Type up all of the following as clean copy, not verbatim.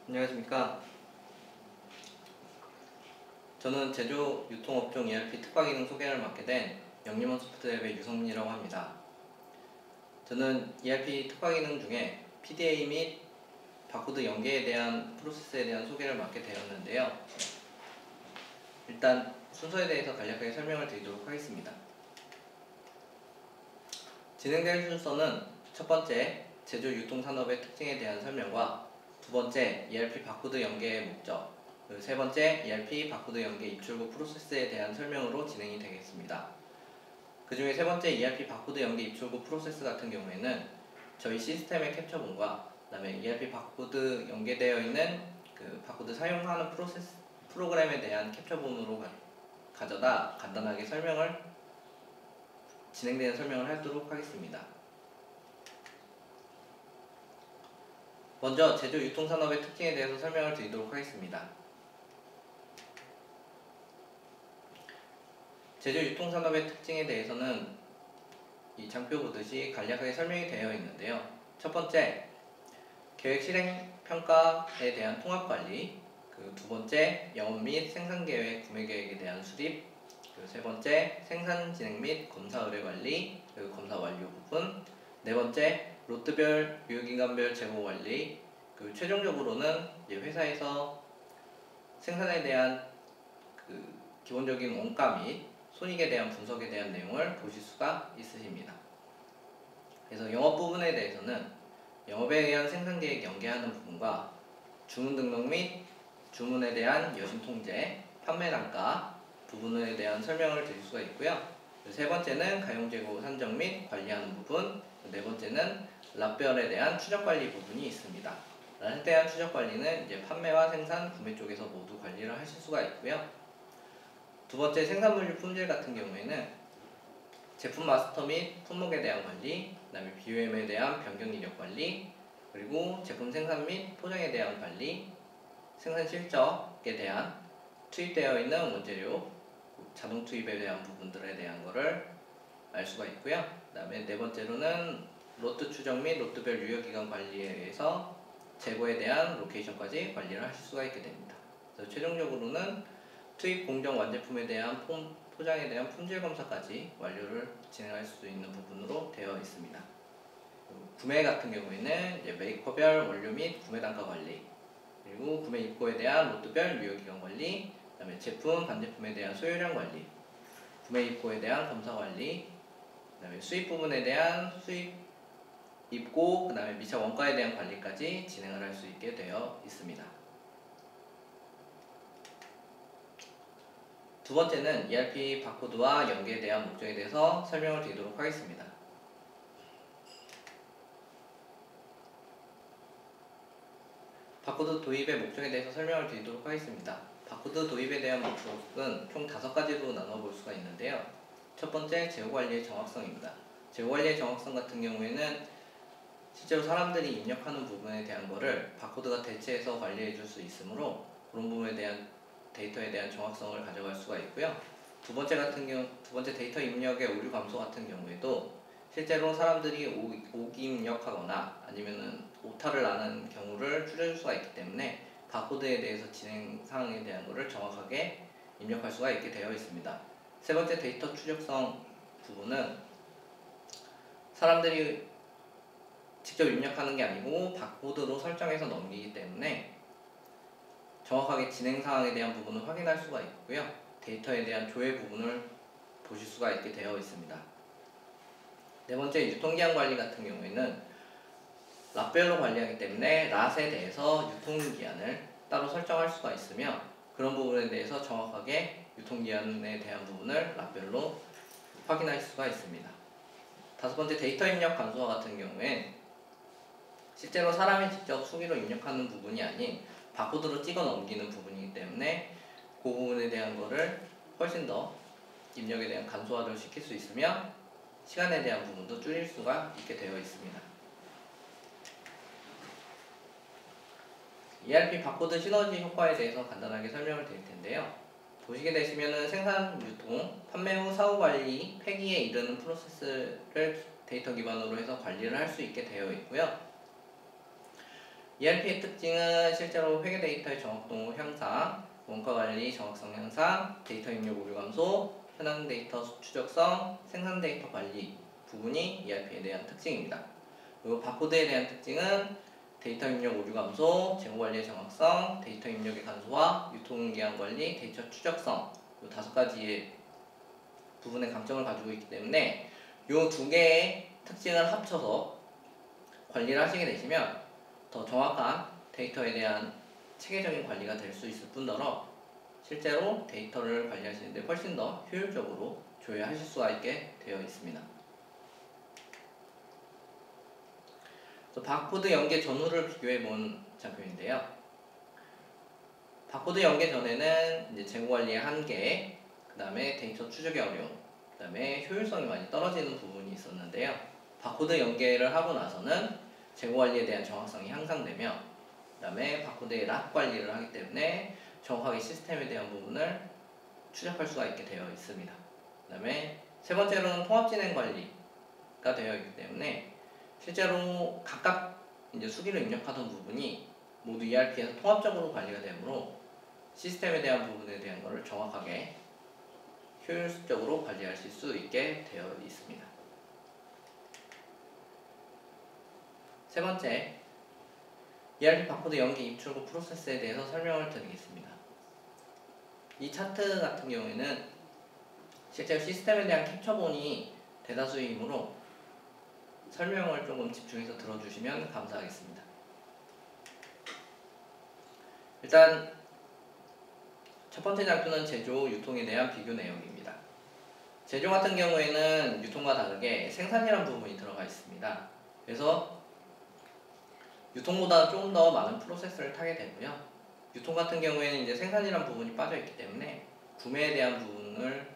안녕하십니까. 저는 제조 유통업종 ERP 특화 기능 소개를 맡게 된 영림원 소프트랩의 유성민이라고 합니다. 저는 ERP 특화 기능 중에 PDA 및 바코드 연계에 대한 프로세스에 대한 소개를 맡게 되었는데요. 일단 순서에 대해서 간략하게 설명을 드리도록 하겠습니다. 진행될 순서는 첫 번째, 제조 유통산업의 특징에 대한 설명과 두 번째, ERP 바코드 연계의 목적, 그리고 세 번째, ERP 바코드 연계 입출구 프로세스에 대한 설명으로 진행이 되겠습니다. 그 중에 세 번째, ERP 바코드 연계 입출구 프로세스 같은 경우에는 저희 시스템의 캡처본과 그 다음에 ERP 바코드 연계되어 있는 그 바코드 사용하는 프로그램에 대한 캡처본으로 가져다 간단하게 진행되는 설명을 하도록 하겠습니다. 먼저 제조 유통산업의 특징에 대해서 설명을 드리도록 하겠습니다. 제조 유통산업의 특징에 대해서는 이 장표 보듯이 간략하게 설명이 되어 있는데요. 첫 번째, 계획 실행 평가에 대한 통합관리, 그 두 번째, 영업 및 생산계획, 구매계획에 대한 수립, 그 세 번째, 생산 진행 및 검사 의뢰 관리, 그리고 검사 완료 부분, 네 번째, 로트별, 유효기간별 재고 관리, 그 최종적으로는 이제 회사에서 생산에 대한 그 기본적인 원가 및 손익에 대한 분석에 대한 내용을 보실 수가 있으십니다. 그래서 영업 부분에 대해서는 영업에 의한 생산계획 연계하는 부분과 주문 등록 및 주문에 대한 여신 통제, 판매 단가 부분에 대한 설명을 드릴 수가 있고요. 세 번째는 가용재고 산정 및 관리하는 부분, 네 번째는 랍별에 대한 추적관리 부분이 있습니다. 랍에 대한 추적관리는 이제 판매와 생산, 구매 쪽에서 모두 관리를 하실 수가 있고요. 두 번째, 생산물류 품질 같은 경우에는 제품 마스터 및 품목에 대한 관리, 그 다음에 BOM에 대한 변경 이력 관리, 그리고 제품 생산 및 포장에 대한 관리, 생산 실적에 대한 투입되어 있는 원재료, 자동 투입에 대한 부분들에 대한 거를 알 수가 있고요. 그 다음에 네 번째로는 로트 추적 및 로트별 유효기간 관리에 의해서 재고에 대한 로케이션까지 관리를 하실 수가 있게 됩니다. 그래서 최종적으로는 투입 공정 완제품에 대한 포장에 대한 품질 검사까지 완료를 진행할 수 있는 부분으로 되어 있습니다. 구매 같은 경우에는 이제 메이커별 원료 및 구매 단가 관리, 그리고 구매 입고에 대한 로트별 유효기간 관리, 그 다음에 제품, 반제품에 대한 소요량 관리, 구매 입고에 대한 검사 관리, 그 다음에 수입 부분에 대한 수입 입고, 그 다음에 미차 원가에 대한 관리까지 진행을 할 수 있게 되어 있습니다. 두 번째는 ERP 바코드와 연계에 대한 목적에 대해서 설명을 드리도록 하겠습니다. 바코드 도입의 목적에 대해서 설명을 드리도록 하겠습니다. 바코드 도입에 대한 목적은 총 5가지로 나눠볼 수가 있는데요. 첫 번째, 재고관리의 정확성입니다. 재고관리의 정확성 같은 경우에는 실제로 사람들이 입력하는 부분에 대한 거를 바코드가 대체해서 관리해 줄 수 있으므로 그런 부분에 대한 데이터에 대한 정확성을 가져갈 수가 있고요. 두 번째 데이터 입력의 오류 감소 같은 경우에도 실제로 사람들이 오기 입력하거나 아니면은 오타를 나는 경우를 줄여줄 수가 있기 때문에 바코드에 대해서 진행 사항에 대한 것을 정확하게 입력할 수가 있게 되어 있습니다. 세 번째, 데이터 추적성 부분은 사람들이 직접 입력하는 게 아니고 바코드로 설정해서 넘기기 때문에 정확하게 진행 사항에 대한 부분을 확인할 수가 있고요. 데이터에 대한 조회 부분을 보실 수가 있게 되어 있습니다. 네 번째, 유통기한 관리 같은 경우에는 랍별로 관리하기 때문에 랍에 대해서 유통기한을 따로 설정할 수가 있으며 그런 부분에 대해서 정확하게 유통기한에 대한 부분을 랍별로 확인할 수가 있습니다. 다섯 번째, 데이터 입력 간소화 같은 경우엔 실제로 사람이 직접 수기로 입력하는 부분이 아닌 바코드로 찍어 넘기는 부분이기 때문에 그 부분에 대한 거를 훨씬 더 입력에 대한 간소화를 시킬 수 있으며 시간에 대한 부분도 줄일 수가 있게 되어 있습니다. ERP 바코드 시너지 효과에 대해서 간단하게 설명을 드릴 텐데요. 보시게 되시면은 생산, 유통, 판매 후 사후 관리, 폐기에 이르는 프로세스를 데이터 기반으로 해서 관리를 할 수 있게 되어 있고요. ERP의 특징은 실제로 회계 데이터의 정확도 향상, 원가 관리 정확성 향상, 데이터 입력 오류 감소, 현황 데이터 추적성, 생산 데이터 관리 부분이 ERP에 대한 특징입니다. 그리고 바코드에 대한 특징은 데이터 입력 오류 감소, 재고 관리의 정확성, 데이터 입력의 간소화, 유통기한 관리, 데이터 추적성 이 5가지의 부분의 강점을 가지고 있기 때문에 이 2개의 특징을 합쳐서 관리를 하시게 되시면 더 정확한 데이터에 대한 체계적인 관리가 될 수 있을 뿐더러 실제로 데이터를 관리하시는데 훨씬 더 효율적으로 조회하실 수가 있게 되어 있습니다. 바코드 연계 전후를 비교해 본 장표인데요. 바코드 연계 전에는 이제 재고 관리의 한계, 그 다음에 데이터 추적의 어려움, 그 다음에 효율성이 많이 떨어지는 부분이 있었는데요. 바코드 연계를 하고 나서는 재고 관리에 대한 정확성이 향상되며, 그 다음에 바코드의 락 관리를 하기 때문에 정확하게 시스템에 대한 부분을 추적할 수가 있게 되어 있습니다. 그 다음에 세 번째로는 통합 진행 관리가 되어 있기 때문에 실제로 각각 이제 수기를 입력하던 부분이 모두 ERP에서 통합적으로 관리가 되므로 시스템에 대한 부분에 대한 것을 정확하게 효율적으로 관리하실 수 있게 되어 있습니다. 세 번째, ERP 바코드 연계 입출구 프로세스에 대해서 설명을 드리겠습니다. 이 차트 같은 경우에는 실제로 시스템에 대한 캡처본이 대다수이므로 설명을 조금 집중해서 들어주시면 감사하겠습니다. 일단 첫 번째 장표는 제조, 유통에 대한 비교 내용입니다. 제조 같은 경우에는 유통과 다르게 생산이라는 부분이 들어가 있습니다. 그래서 유통보다 조금 더 많은 프로세스를 타게 되고요. 유통 같은 경우에는 이제 생산이라는 부분이 빠져 있기 때문에 구매에 대한 부분을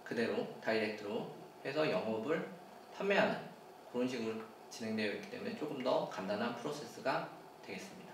그대로 다이렉트로 해서 영업을 판매하는 그런 식으로 진행되어 있기 때문에 조금 더 간단한 프로세스가 되겠습니다.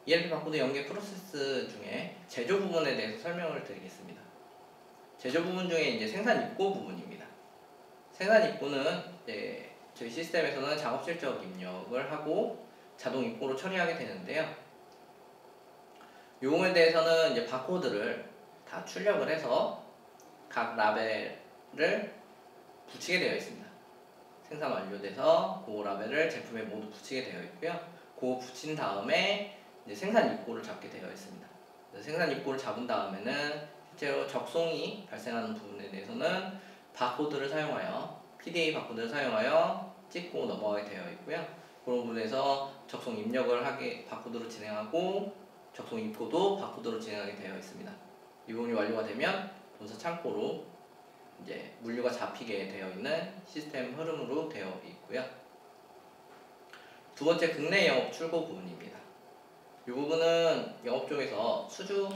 ERP 바코드 연계 프로세스 중에 제조 부분에 대해서 설명을 드리겠습니다. 제조 부분 중에 이제 생산 입고 부분입니다. 생산 입고는 저희 시스템에서는 작업 실적 입력을 하고 자동 입고로 처리하게 되는데요. 이 부분에 대해서는 이제 바코드를 다 출력을 해서 각 라벨을 붙이게 되어 있습니다. 생산 완료돼서 그 라벨을 제품에 모두 붙이게 되어 있고요. 그 붙인 다음에 이제 생산 입고를 잡게 되어 있습니다. 생산 입고를 잡은 다음에는 실제로 적송이 발생하는 부분에 대해서는 바코드를 사용하여 PDA 바코드를 사용하여 찍고 넘어가게 되어 있고요. 그런 부분에서 적송 입력을 하게 바코드로 진행하고 적송 입고도 바코드로 진행하게 되어 있습니다. 이 부분이 완료가 되면 본사 창고로 이제 물류가 잡히게 되어 있는 시스템 흐름으로 되어 있고요. 두 번째, 국내 영업 출고 부분입니다. 이 부분은 영업 쪽에서 수주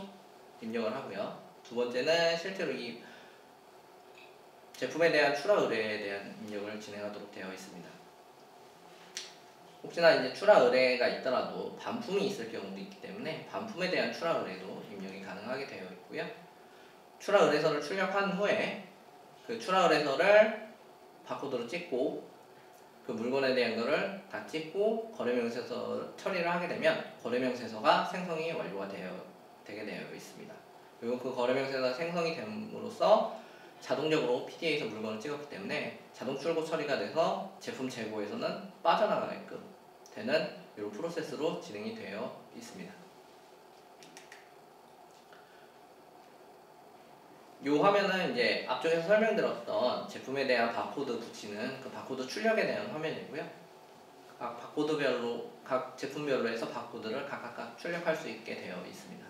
입력을 하고요. 두 번째는 실제로 이 제품에 대한 출하 의뢰에 대한 입력을 진행하도록 되어 있습니다. 혹시나 이제 출하 의뢰가 있더라도 반품이 있을 경우도 있기 때문에 반품에 대한 출하 의뢰도 입력이 가능하게 되어 있고요. 출하 의뢰서를 출력한 후에 그 출하 의뢰서를 바코드로 찍고 그 물건에 대한 거를 다 찍고 거래명세서 처리를 하게 되면 거래명세서가 생성이 완료가 되게 되어 있습니다. 그리고 그 거래명세서가 생성이 됨으로써 자동적으로 PDA에서 물건을 찍었기 때문에 자동 출고 처리가 돼서 제품 재고에서는 빠져나가게끔 되는 이런 프로세스로 진행이 되어 있습니다. 이 화면은 이제 앞쪽에서 설명드렸던 제품에 대한 바코드 붙이는 그 바코드 출력에 대한 화면이고요. 각 바코드별로, 각 제품별로 해서 바코드를 각각 출력할 수 있게 되어 있습니다.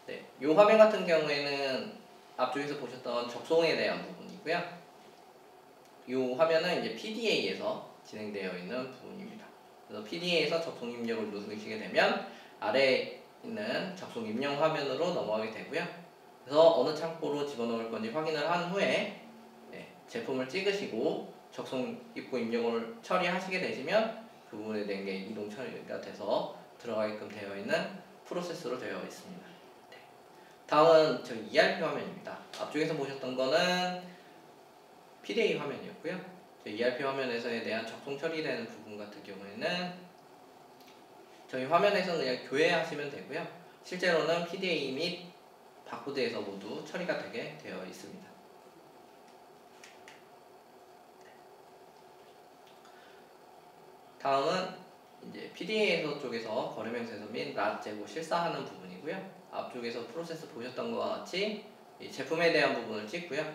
네, 이 화면 같은 경우에는 앞쪽에서 보셨던 적송에 대한 부분이고요. 이 화면은 이제 PDA에서 진행되어 있는 부분입니다. 그래서 PDA에서 적송 입력을 누르시게 되면 아래에 있는 적송 입력 화면으로 넘어가게 되고요. 그래서 어느 창고로 집어넣을 건지 확인을 한 후에 제품을 찍으시고 적송 입고 입력을 처리하시게 되시면 그 부분에 대한 게 이동 처리가 돼서 들어가게끔 되어 있는 프로세스로 되어 있습니다. 다음은 저희 ERP 화면입니다. 앞쪽에서 보셨던 거는 PDA 화면이었고요. 저희 ERP 화면에서에 대한 적송 처리되는 부분 같은 경우에는 저희 화면에서 그냥 교회하시면 되고요. 실제로는 PDA 및 바코드에서 모두 처리가 되게 되어 있습니다. 다음은 이제 PDA 쪽에서 거래명세서 및 랏 재고 실사하는 부분이고요. 앞쪽에서 프로세스 보셨던 것과 같이 이 제품에 대한 부분을 찍고요.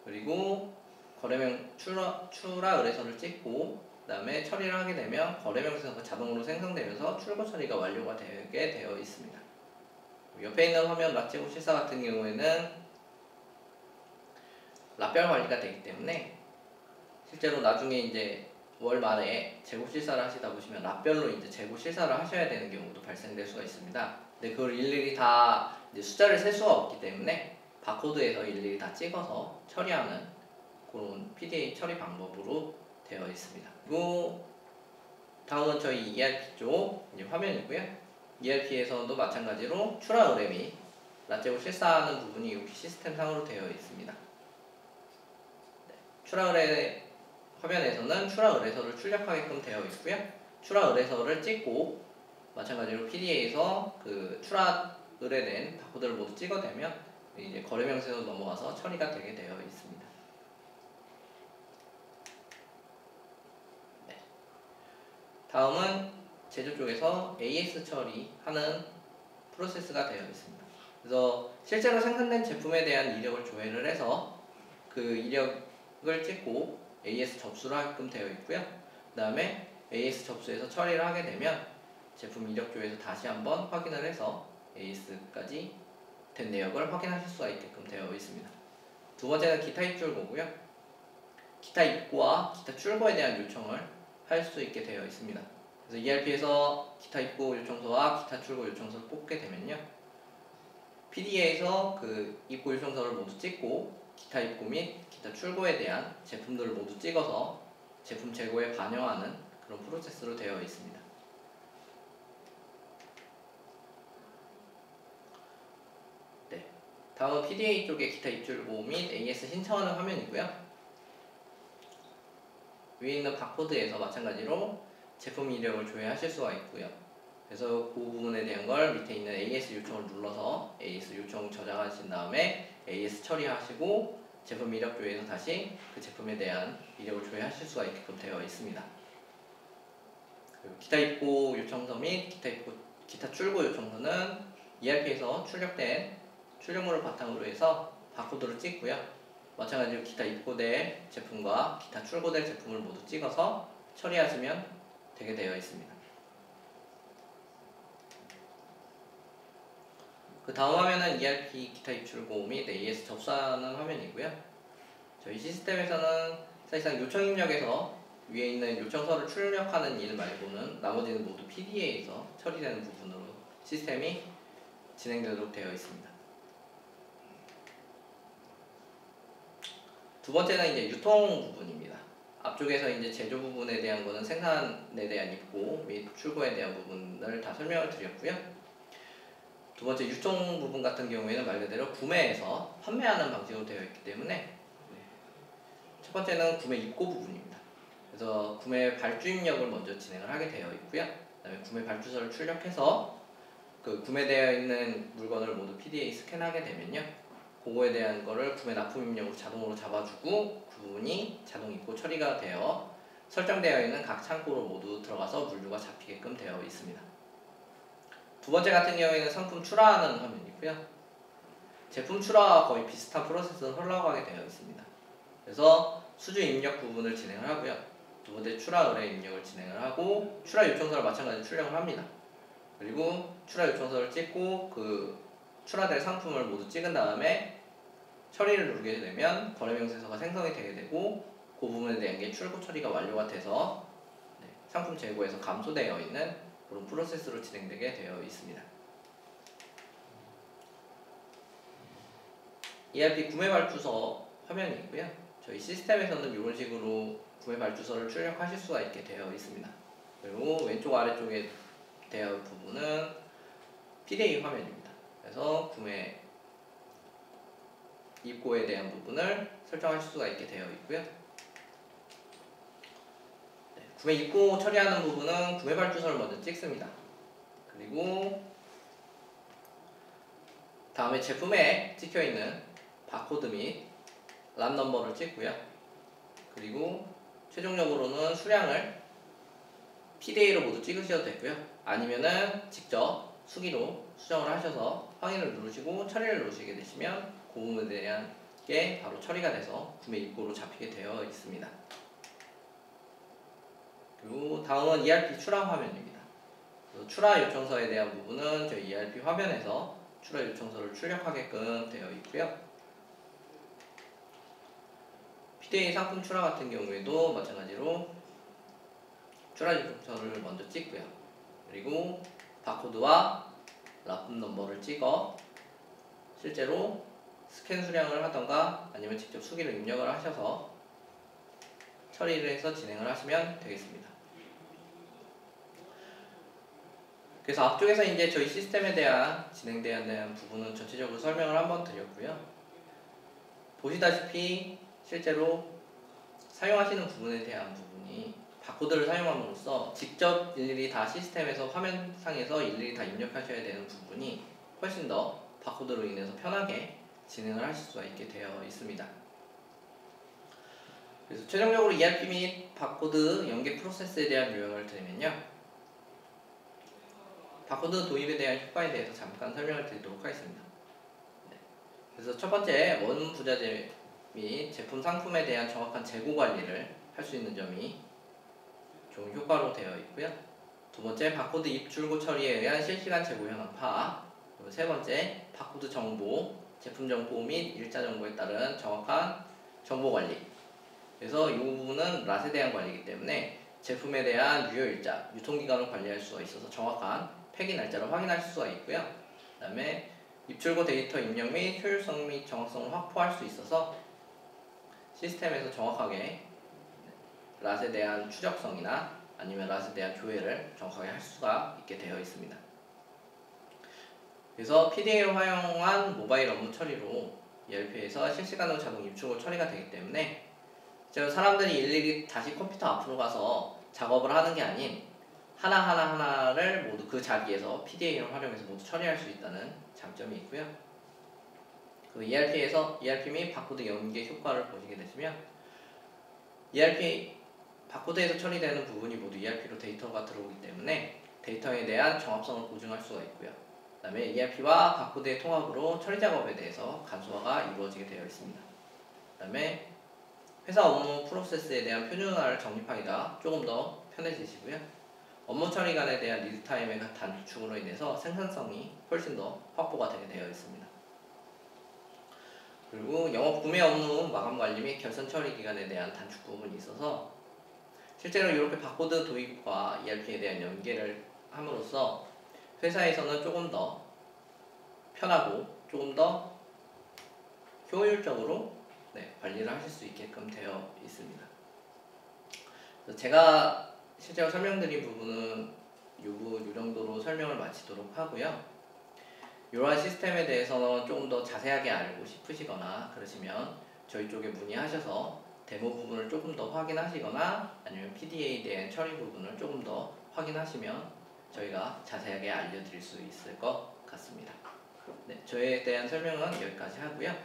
그리고 거래명 출하 의뢰서를 찍고 그다음에 처리를 하게 되면 거래명세서가 자동으로 생성되면서 출고 처리가 완료가 되게 되어 있습니다. 옆에 있는 화면 랏 재고 실사 같은 경우에는 랏별 관리가 되기 때문에 실제로 나중에 이제 월 말에 재고 실사를 하시다 보시면 랍별로 이제 재고 실사를 하셔야 되는 경우도 발생될 수가 있습니다. 근데 그걸 일일이 다 이제 숫자를 셀 수가 없기 때문에 바코드에서 일일이 다 찍어서 처리하는 그런 PDA 처리 방법으로 되어 있습니다. 그리고 다음은 저희 ERP 쪽 이제 화면이고요. ERP에서도 마찬가지로 출하 의뢰 및 랍재고 실사하는 부분이 이렇게 시스템 상으로 되어 있습니다. 출하 의뢰 화면에서는 출하 의뢰서를 출력하게끔 되어 있고요. 출하 의뢰서를 찍고 마찬가지로 PDA에서 그 출하 의뢰된 바코드를 모두 찍어대면 이제 거래명세서로 넘어가서 처리가 되게 되어 있습니다. 네. 다음은 제조 쪽에서 AS 처리하는 프로세스가 되어 있습니다. 그래서 실제로 생산된 제품에 대한 이력을 조회를 해서 그 이력을 찍고 AS 접수를 하게끔 되어 있고요. 그 다음에 AS 접수해서 처리를 하게 되면 제품 이력조에서 다시 한번 확인을 해서 AS까지 된 내역을 확인하실 수가 있게끔 되어 있습니다. 두 번째는 기타 입출고고요. 기타 입고와 기타 출고에 대한 요청을 할 수 있게 되어 있습니다. 그래서 ERP에서 기타 입고 요청서와 기타 출고 요청서를 뽑게 되면요. PDA에서 그 입고 요청서를 모두 찍고 기타 입고 및 기타 출고에 대한 제품들을 모두 찍어서 제품 재고에 반영하는 그런 프로세스로 되어 있습니다. 네, 다음은 PDA 쪽의 기타 입출고 및 AS 신청하는 화면이고요. 위에 있는 바코드에서 마찬가지로 제품 이력을 조회하실 수가 있고요. 그래서 그 부분에 대한 걸 밑에 있는 AS 요청을 눌러서 AS 요청 저장하신 다음에 AS 처리하시고 제품 이력 조회에서 다시 그 제품에 대한 이력을 조회하실 수가 있게끔 되어 있습니다. 그리고 기타 입고 요청서 및 기타 출고 요청서는 ERP에서 출력된 출력물을 바탕으로 해서 바코드를 찍고요. 마찬가지로 기타 입고될 제품과 기타 출고될 제품을 모두 찍어서 처리하시면 되게 되어 있습니다. 그 다음 화면은 ERP 기타 입출고 및 AS 접수하는 화면이고요. 저희 시스템에서는 사실상 요청 입력에서 위에 있는 요청서를 출력하는 일 말고는 나머지는 모두 PDA에서 처리되는 부분으로 시스템이 진행되도록 되어 있습니다. 두 번째는 이제 유통 부분입니다. 앞쪽에서 이제 제조 부분에 대한 거는 생산에 대한 입고 및 출고에 대한 부분을 다 설명을 드렸고요. 두 번째 유통 부분 같은 경우에는 말 그대로 구매해서 판매하는 방식으로 되어 있기 때문에 첫 번째는 구매 입고 부분입니다. 그래서 구매 발주 입력을 먼저 진행을 하게 되어 있고요. 그 다음에 구매 발주서를 출력해서 그 구매되어 있는 물건을 모두 PDA 스캔하게 되면요. 그거에 대한 거를 구매 납품 입력으로 자동으로 잡아주고 그 부분이 자동 입고 처리가 되어 설정되어 있는 각 창고로 모두 들어가서 물류가 잡히게끔 되어 있습니다. 두 번째 같은 경우에는 상품 출하하는 화면이고요. 제품 출하와 거의 비슷한 프로세스를 흘러가게 되어 있습니다. 그래서 수주 입력 부분을 진행을 하고요. 두 번째 출하 의뢰 입력을 진행을 하고 출하 요청서를 마찬가지로 출력을 합니다. 그리고 출하 요청서를 찍고 그 출하될 상품을 모두 찍은 다음에 처리를 누르게 되면 거래명세서가 생성이 되게 되고 그 부분에 대한 게 출고 처리가 완료가 돼서 상품 재고에서 감소되어 있는 그런 프로세스로 진행되게 되어 있습니다. ERP 구매 발주서 화면이고요. 저희 시스템에서는 이런 식으로 구매 발주서를 출력하실 수가 있게 되어 있습니다. 그리고 왼쪽 아래쪽에 되어 부분은 PDA 화면입니다. 그래서 구매 입고에 대한 부분을 설정하실 수가 있게 되어 있고요. 구매 입고 처리하는 부분은 구매 발주서를 먼저 찍습니다. 그리고 다음에 제품에 찍혀있는 바코드 및 람 넘버를 찍고요. 그리고 최종적으로는 수량을 PDA로 모두 찍으셔도 되고요. 아니면은 직접 수기로 수정을 하셔서 확인을 누르시고 처리를 누르시게 되시면 그 부분에 대한 게 바로 처리가 돼서 구매 입고로 잡히게 되어 있습니다. 그리고 다음은 ERP 출하 화면입니다. 출하 요청서에 대한 부분은 저희 ERP 화면에서 출하 요청서를 출력하게끔 되어 있고요. PDA 상품 출하 같은 경우에도 마찬가지로 출하 요청서를 먼저 찍고요. 그리고 바코드와 납품 넘버를 찍어 실제로 스캔 수량을 하던가 아니면 직접 수기를 입력을 하셔서 처리를 해서 진행을 하시면 되겠습니다. 그래서 앞쪽에서 이제 저희 시스템에 대한 진행되는 부분은 전체적으로 설명을 한번 드렸고요. 보시다시피 실제로 사용하시는 부분에 대한 부분이 바코드를 사용함으로써 직접 일일이 다 시스템에서 화면상에서 일일이 다 입력하셔야 되는 부분이 훨씬 더 바코드로 인해서 편하게 진행을 하실 수가 있게 되어 있습니다. 그래서 최종적으로 ERP 및 바코드 연계 프로세스에 대한 요약을 드리면요. 바코드 도입에 대한 효과에 대해서 잠깐 설명을 드리도록 하겠습니다. 그래서 첫 번째, 원문 부자재 및 제품 상품에 대한 정확한 재고 관리를 할 수 있는 점이 좋은 효과로 되어 있고요. 두 번째, 바코드 입출고 처리에 의한 실시간 재고 현황 파악. 그리고 세 번째, 바코드 정보, 제품 정보 및 일자 정보에 따른 정확한 정보 관리. 그래서 이 부분은 랏에 대한 관리이기 때문에 제품에 대한 유효일자, 유통기간을 관리할 수가 있어서 정확한 폐기 날짜를 확인하실 수가 있고요. 그 다음에 입출고 데이터 입력 및 효율성 및 정확성을 확보할 수 있어서 시스템에서 정확하게 랏에 대한 추적성이나 아니면 랏에 대한 조회를 정확하게 할 수가 있게 되어 있습니다. 그래서 PDA를 활용한 모바일 업무 처리로 ERP에서 실시간으로 자동 입출고 처리가 되기 때문에 사람들이 일일이 다시 컴퓨터 앞으로 가서 작업을 하는 게 아닌 하나를 모두 그 자리에서 PDA를 활용해서 모두 처리할 수 있다는 장점이 있고요. 그 ERP 및 바코드 연계 효과를 보시게 되시면 ERP 바코드에서 처리되는 부분이 모두 ERP로 데이터가 들어오기 때문에 데이터에 대한 정합성을 보증할 수가 있고요. 그 다음에 ERP와 바코드의 통합으로 처리 작업에 대해서 간소화가 이루어지게 되어 있습니다. 그 다음에 회사 업무 프로세스에 대한 표준화를 정립하기가 조금 더 편해지시고요. 업무 처리간에 대한 리드타임의 단축으로 인해서 생산성이 훨씬 더 확보가 되게 되어 있습니다. 그리고 영업 구매 업무 마감 관리 및 결선 처리 기간에 대한 단축 부분이 있어서 실제로 이렇게 바코드 도입과 ERP에 대한 연계를 함으로써 회사에서는 조금 더 편하고 조금 더 효율적으로 관리를 하실 수 있게끔 되어 있습니다. 그래서 제가 실제로 설명드린 부분은 이 정도로 설명을 마치도록 하고요. 이러한 시스템에 대해서는 조금 더 자세하게 알고 싶으시거나 그러시면 저희 쪽에 문의하셔서 데모 부분을 조금 더 확인하시거나 아니면 PDA에 대한 처리 부분을 조금 더 확인하시면 저희가 자세하게 알려드릴 수 있을 것 같습니다. 저에 대한 설명은 여기까지 하고요.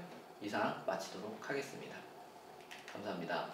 이상 마치도록 하겠습니다. 감사합니다.